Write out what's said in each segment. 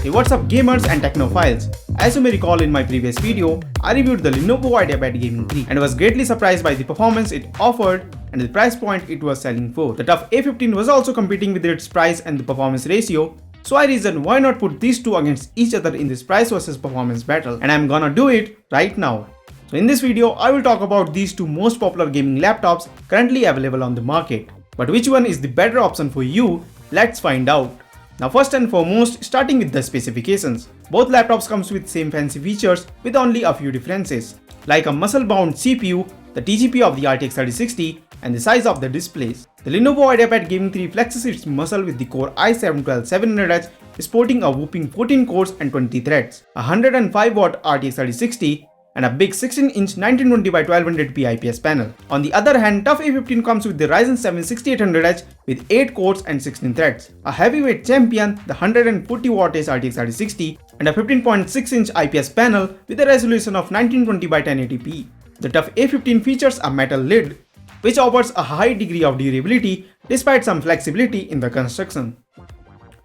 Hey, what's up gamers and technophiles? As you may recall, in my previous video, I reviewed the Lenovo IdeaPad Gaming 3 and was greatly surprised by the performance it offered and the price point it was selling for. The TUF A15 was also competing with its price and the performance ratio, so I reasoned why not put these two against each other in this price versus performance battle, and I'm gonna do it right now. So in this video, I will talk about these two most popular gaming laptops currently available on the market. But which one is the better option for you? Let's find out. Now first and foremost, starting with the specifications. Both laptops comes with same fancy features with only a few differences, like a muscle-bound CPU, the TGP of the RTX 3060, and the size of the displays. The Lenovo IdeaPad Gaming 3 flexes its muscle with the Core i7-12700H, sporting a whopping 14 cores and 20 threads, a 105W RTX 3060, and a big 16-inch 1920x1200p IPS panel. On the other hand, TUF A15 comes with the Ryzen 7 6800H with 8 cores and 16 threads, a heavyweight champion, the 140W RTX 3060, and a 15.6-inch IPS panel with a resolution of 1920x1080p. The TUF A15 features a metal lid, which offers a high degree of durability despite some flexibility in the construction.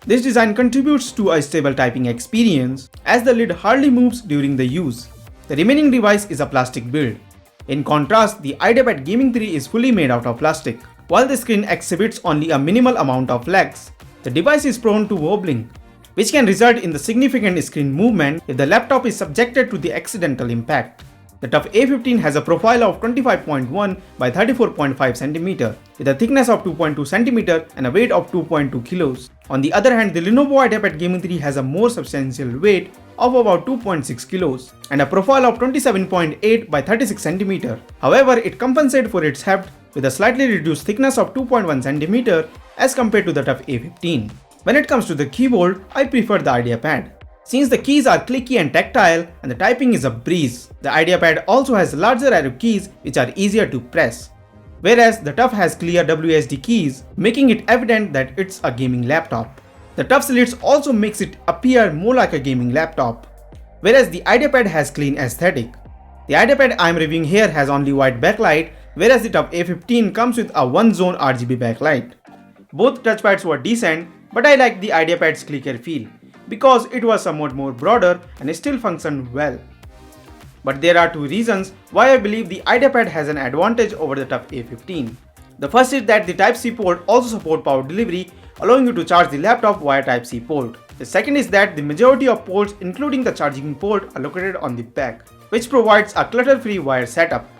This design contributes to a stable typing experience, as the lid hardly moves during the use. The remaining device is a plastic build. In contrast, the IdeaPad Gaming 3 is fully made out of plastic. While the screen exhibits only a minimal amount of flex, the device is prone to wobbling, which can result in the significant screen movement if the laptop is subjected to the accidental impact. The TUF A15 has a profile of 25.1 by 34.5 cm with a thickness of 2.2 cm and a weight of 2.2 kg. On the other hand, the Lenovo IdeaPad Gaming 3 has a more substantial weight of about 2.6 kg and a profile of 27.8 by 36 cm. However, it compensates for its heft with a slightly reduced thickness of 2.1 cm as compared to the TUF A15. When it comes to the keyboard, I prefer the IdeaPad. Since the keys are clicky and tactile and the typing is a breeze, the IdeaPad also has larger arrow keys which are easier to press, whereas the TUF has clear WSD keys, making it evident that it's a gaming laptop. The TUF slits also makes it appear more like a gaming laptop, whereas the IdeaPad has clean aesthetic. The IdeaPad I am reviewing here has only white backlight, whereas the TUF A15 comes with a one-zone RGB backlight. Both touchpads were decent, but I like the IdeaPad's clicker feel, because it was somewhat more broader and still functioned well. But there are two reasons why I believe the IdeaPad has an advantage over the TUF A15. The first is that the Type-C port also supports power delivery, allowing you to charge the laptop via Type-C port. The second is that the majority of ports, including the charging port, are located on the back, which provides a clutter-free wire setup.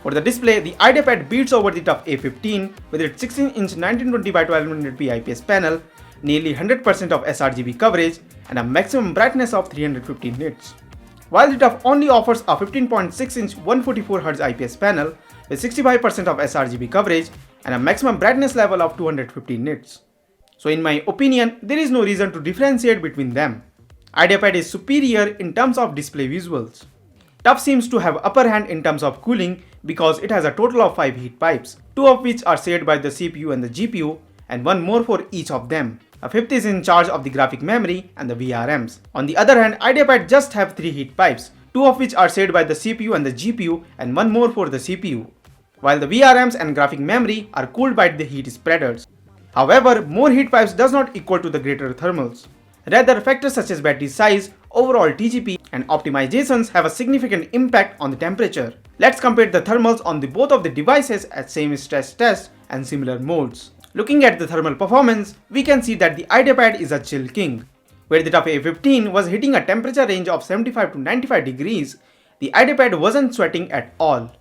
For the display, the IdeaPad beats over the TUF A15 with its 16-inch 1920x1200p IPS panel, nearly 100% of sRGB coverage, and a maximum brightness of 350 nits. While the TUF only offers a 15.6-inch 144Hz IPS panel with 65% of sRGB coverage and a maximum brightness level of 250 nits. So in my opinion, there is no reason to differentiate between them. IdeaPad is superior in terms of display visuals. TUF seems to have upper hand in terms of cooling because it has a total of 5 heat pipes, 2 of which are shared by the CPU and the GPU, and 1 more for each of them. A fifth is in charge of the graphic memory and the VRMs. On the other hand, IdeaPad just have 3 heat pipes, 2 of which are shared by the CPU and the GPU and 1 more for the CPU, while the VRMs and graphic memory are cooled by the heat spreaders. However, more heat pipes does not equal to the greater thermals. Rather, factors such as battery size, overall TGP, and optimizations have a significant impact on the temperature. Let's compare the thermals on both of the devices at same stress test and similar modes. Looking at the thermal performance, we can see that the IdeaPad is a chill king. Where the TUF A15 was hitting a temperature range of 75 to 95 degrees, the IdeaPad wasn't sweating at all.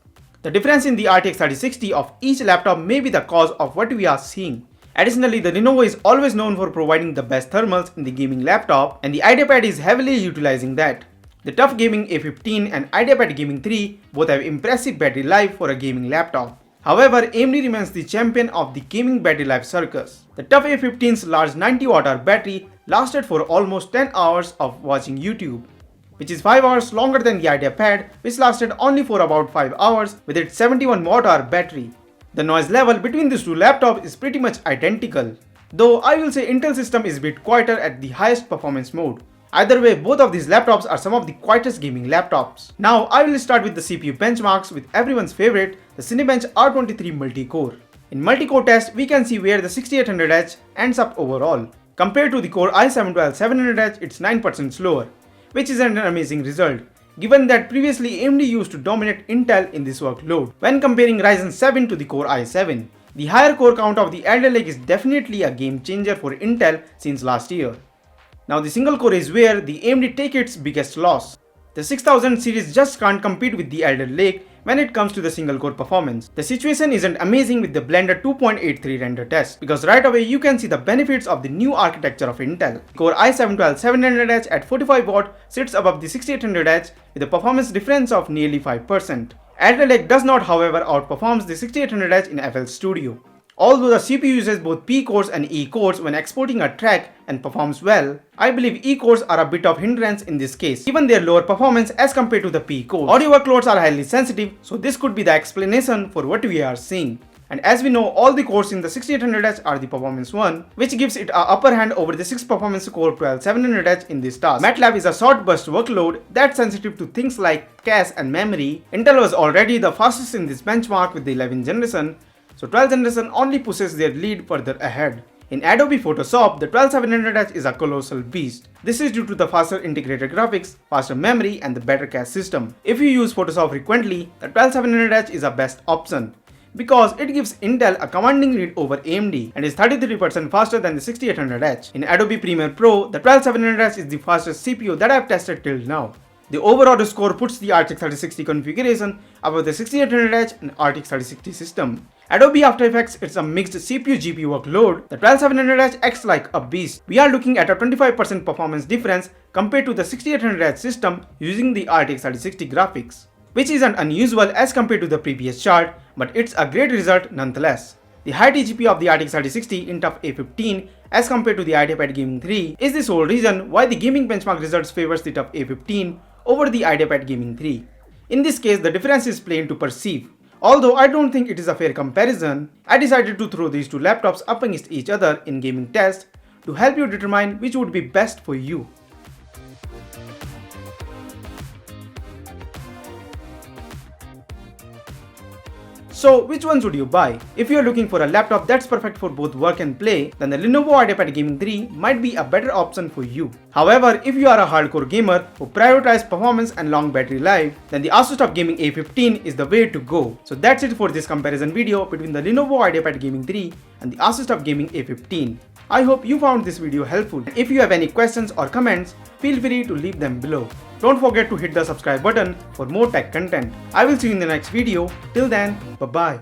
The difference in the RTX 3060 of each laptop may be the cause of what we are seeing. Additionally, the Lenovo is always known for providing the best thermals in the gaming laptop, and the IdeaPad is heavily utilizing that. The TUF Gaming A15 and IdeaPad Gaming 3 both have impressive battery life for a gaming laptop. However, AMD remains the champion of the gaming battery life circus. The TUF A15's large 90Wh battery lasted for almost 10 hours of watching YouTube, which is 5 hours longer than the IdeaPad, which lasted only for about 5 hours with its 71Wh battery. The noise level between these two laptops is pretty much identical, though I will say Intel system is a bit quieter at the highest performance mode. Either way, both of these laptops are some of the quietest gaming laptops. Now I will start with the CPU benchmarks with everyone's favorite, the Cinebench R23 multi-core. In multi-core test, we can see where the 6800H ends up overall. Compared to the Core i7-12700H, it's 9% slower, which is an amazing result, given that previously AMD used to dominate Intel in this workload. When comparing Ryzen 7 to the Core i7, the higher core count of the Alder Lake is definitely a game changer for Intel since last year. Now the single core is where the AMD take its biggest loss. The 6000 series just can't compete with the Alder Lake when it comes to the single core performance. The situation isn't amazing with the Blender 2.83 render test, because right away you can see the benefits of the new architecture of Intel. Core i7-12700H at 45 watt sits above the 6800H with a performance difference of nearly 5%. Alder Lake does not, however, outperforms the 6800H in FL Studio. Although the CPU uses both P cores and E cores when exporting a track and performs well, I believe E cores are a bit of hindrance in this case, given their lower performance as compared to the P cores. Audio workloads are highly sensitive, so this could be the explanation for what we are seeing. And as we know, all the cores in the 6800H are the performance one, which gives it an upper hand over the 6 performance core 12700H in this task. MATLAB is a short burst workload that's sensitive to things like cache and memory. Intel was already the fastest in this benchmark with the 11th generation, so 12th generation only pushes their lead further ahead. In Adobe Photoshop, the 12700H is a colossal beast. This is due to the faster integrated graphics, faster memory, and the better cache system. If you use Photoshop frequently, the 12700H is a best option, because it gives Intel a commanding lead over AMD and is 33% faster than the 6800H. In Adobe Premiere Pro, the 12700H is the fastest CPU that I have tested till now. The overall score puts the RTX 3060 configuration above the 6800H and RTX 3060 system. Adobe After Effects is a mixed CPU-GPU workload. The 12700H acts like a beast. We are looking at a 25% performance difference compared to the 6800H system using the RTX 3060 graphics, which isn't unusual as compared to the previous chart, but it's a great result nonetheless. The high TGP of the RTX 3060 in TUF A15 as compared to the IdeaPad Gaming 3 is the sole reason why the gaming benchmark results favors the TUF A15 over the IdeaPad Gaming 3. In this case, the difference is plain to perceive. Although I don't think it is a fair comparison, I decided to throw these two laptops up against each other in gaming test to help you determine which would be best for you. So which one should you buy? If you are looking for a laptop that's perfect for both work and play, then the Lenovo IdeaPad Gaming 3 might be a better option for you. However, if you are a hardcore gamer who prioritizes performance and long battery life, then the Asus TUF Gaming A15 is the way to go. So that's it for this comparison video between the Lenovo IdeaPad Gaming 3 and the Asus TUF Gaming A15. I hope you found this video helpful. If you have any questions or comments, feel free to leave them below. Don't forget to hit the subscribe button for more tech content. I will see you in the next video. Till then, bye bye.